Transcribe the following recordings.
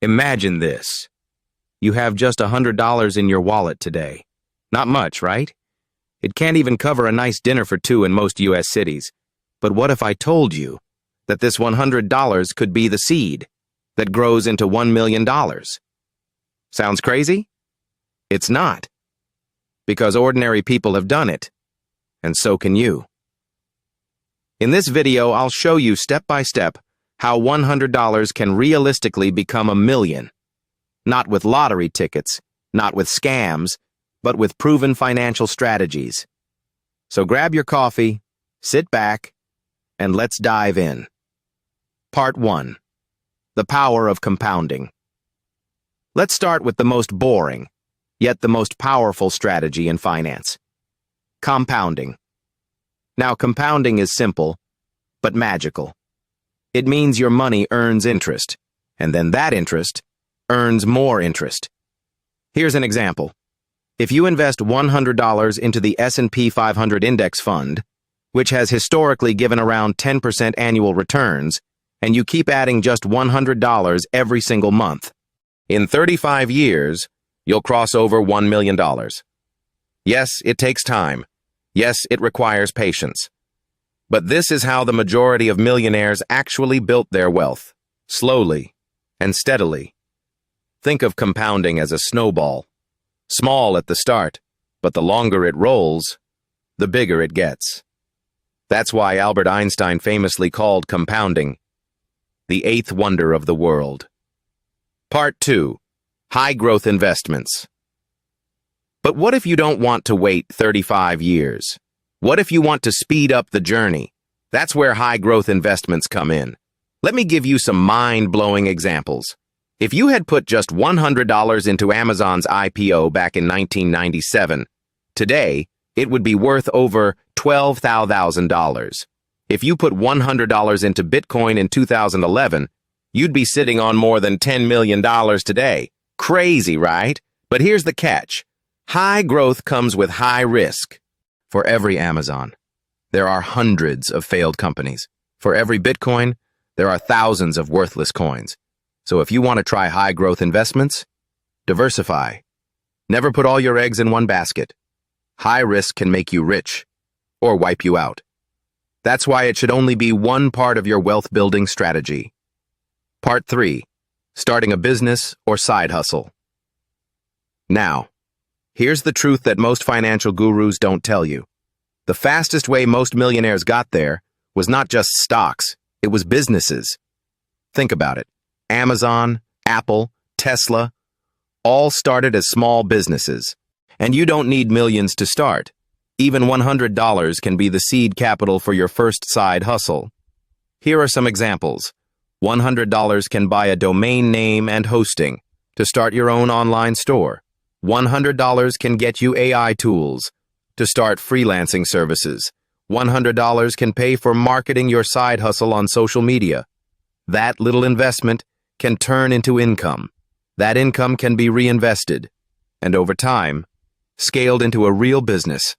Imagine this. You have just $100 in your wallet today. Not much, right? It can't even cover a nice dinner for two in most U.S. cities. But what if I told you that this $100 could be the seed that grows into $1 million? Sounds crazy? It's not. Because ordinary people have done it, and so can you. In this video, I'll show you step by step how $100 can realistically become $1 million. Not with lottery tickets, not with scams, but with proven financial strategies. So grab your coffee, sit back, and let's dive in. Part 1. The power of compounding. Let's start with the most boring, yet the most powerful strategy in finance. Compounding. Now, compounding is simple, but magical. It means your money earns interest, and then that interest earns more interest. Here's an example. If you invest $100 into the S&P 500 index fund, which has historically given around 10% annual returns, and you keep adding just $100 every single month, in 35 years, you'll cross over $1 million. Yes, it takes time. Yes, it requires patience. But this is how the majority of millionaires actually built their wealth, slowly and steadily. Think of compounding as a snowball. Small at the start, but the longer it rolls, the bigger it gets. That's why Albert Einstein famously called compounding the eighth wonder of the world. Part 2. High-growth investments. But what if you don't want to wait 35 years? What if you want to speed up the journey? That's where high-growth investments come in. Let me give you some mind-blowing examples. If you had put just $100 into Amazon's IPO back in 1997, today, it would be worth over $12,000. If you put $100 into Bitcoin in 2011, you'd be sitting on more than $10 million today. Crazy, right? But here's the catch. High growth comes with high risk. For every Amazon, there are hundreds of failed companies. For every Bitcoin, there are thousands of worthless coins. So if you want to try high growth investments, diversify. Never put all your eggs in one basket. High risk can make you rich or wipe you out. That's why it should only be one part of your wealth building strategy. Part 3. Starting a business or side hustle. Now, here's the truth that most financial gurus don't tell you. The fastest way most millionaires got there was not just stocks, it was businesses. Think about it. Amazon, Apple, Tesla, all started as small businesses. And you don't need millions to start. Even $100 can be the seed capital for your first side hustle. Here are some examples. $100 can buy a domain name and hosting to start your own online store. $100 can get you AI tools to start freelancing services. $100 can pay for marketing your side hustle on social media. That little investment can turn into income. That income can be reinvested, and over time, scaled into a real business.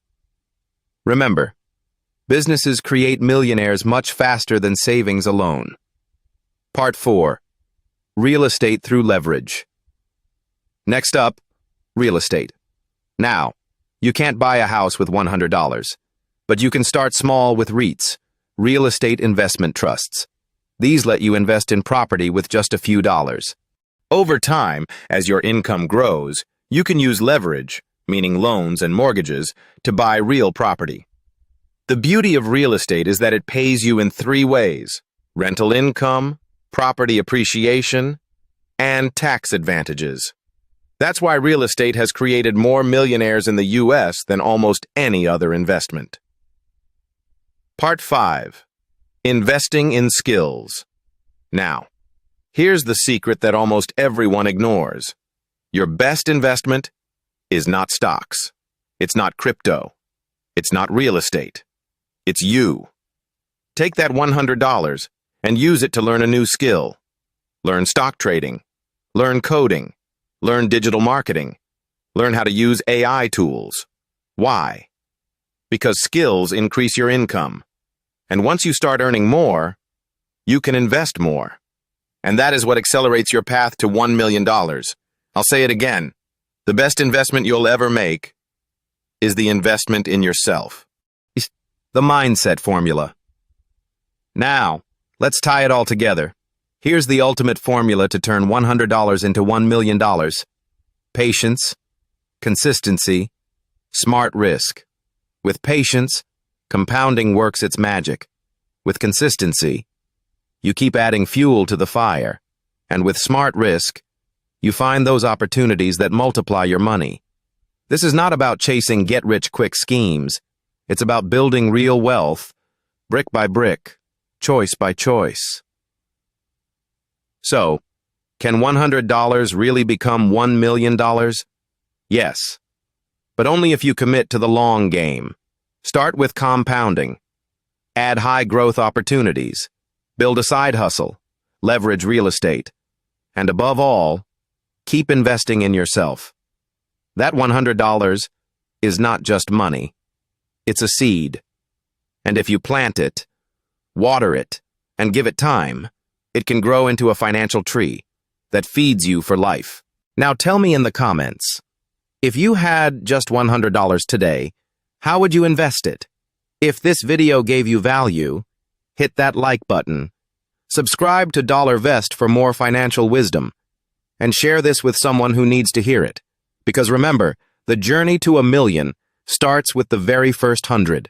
Remember, businesses create millionaires much faster than savings alone. Part 4. Real estate through leverage. Next up, real estate. Now, you can't buy a house with $100, but you can start small with REITs, real estate investment trusts. These let you invest in property with just a few dollars. Over time, as your income grows, you can use leverage, meaning loans and mortgages, to buy real property. The beauty of real estate is that it pays you in 3 ways: rental income, property appreciation, and tax advantages. That's why real estate has created more millionaires in the U.S. than almost any other investment. Part 5. Investing in skills. Now, here's the secret that almost everyone ignores. Your best investment is not stocks. It's not crypto. It's not real estate. It's you. Take that $100 and use it to learn a new skill. Learn stock trading. Learn coding. Learn digital marketing. Learn how to use AI tools. Why? Because skills increase your income. And once you start earning more, you can invest more. And that is what accelerates your path to $1 million. I'll say it again. The best investment you'll ever make is the investment in yourself. The mindset formula. Now, let's tie it all together. Here's the ultimate formula to turn $100 into $1 million. Patience, consistency, smart risk. With patience, compounding works its magic. With consistency, you keep adding fuel to the fire. And with smart risk, you find those opportunities that multiply your money. This is not about chasing get-rich-quick schemes. It's about building real wealth, brick by brick, choice by choice. So, can $100 really become $1 million? Yes, but only if you commit to the long game. Start with compounding. Add high-growth opportunities. Build a side hustle. Leverage real estate. And above all, keep investing in yourself. That $100 is not just money. It's a seed. And if you plant it, water it, and give it time, it can grow into a financial tree that feeds you for life. Now tell me in the comments, if you had just $100 today, how would you invest it? If this video gave you value, hit that like button, subscribe to DollarVest for more financial wisdom, and share this with someone who needs to hear it. Because remember, the journey to $1 million starts with the very first 100.